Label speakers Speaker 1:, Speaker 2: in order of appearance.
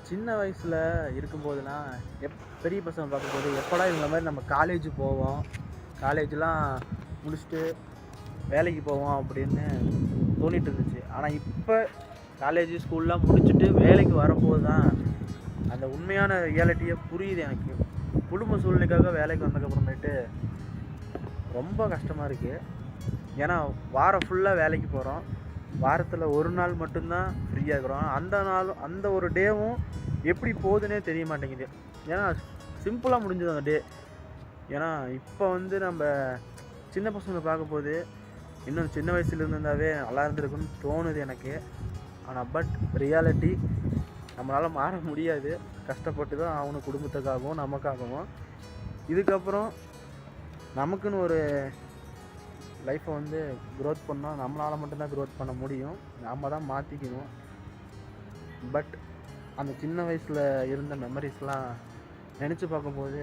Speaker 1: சின்ன வயசில் இருக்கும்போதெல்லாம் பெரிய பசங்க பார்க்கும்போது எப்போடா இவங்க மாதிரி நம்ம காலேஜ் போவோம், காலேஜ்லாம் முடிச்சுட்டு வேலைக்கு போவோம் அப்படின்னு தோணிட்டு இருந்துச்சு. ஆனால் இப்போ காலேஜ் ஸ்கூல்லாம் முடிச்சுட்டு வேலைக்கு வரும்போது தான் அந்த உண்மையான ரியாலிட்டியே புரியுது எனக்கு. குடும்ப சூழ்நிலைக்காக வேலைக்கு வந்ததுக்கப்புறமேட்டு ரொம்ப கஷ்டமாக இருக்குது. ஏன்னா வாரம் ஃபுல்லாக வேலைக்கு போகிறோம், வாரத்தில் ஒரு நாள் மட்டும்தான் ஃப்ரீயாக இருக்கிறோம். அந்த நாளும் அந்த ஒரு டேவும் எப்படி போகுதுன்னே தெரிய மாட்டேங்குது. ஏன்னா சிம்பிளாக முடிஞ்சது அந்த டே. ஏன்னா இப்போ நம்ம சின்ன பசங்களை பார்க்கும்போது இன்னும் சின்ன வயசுல இருந்தாவே நல்லா இருந்திருக்குன்னு தோணுது எனக்கு. ஆனால் பட் ரியாலிட்டி நம்மளால் மாற முடியாது. கஷ்டப்பட்டு தான் ஆகணும், குடும்பத்துக்காகவும் நமக்காகவும். இதுக்கப்புறம் நமக்குன்னு ஒரு லைஃப்பை க்ரோத் பண்ணால் நம்மளால் மட்டும்தான் க்ரோத் பண்ண முடியும். நாம் தான் மாற்றிக்கணும். பட் அந்த சின்ன வயசில் இருந்த மெமரிஸ்லாம் நினச்சி பார்க்கும்போது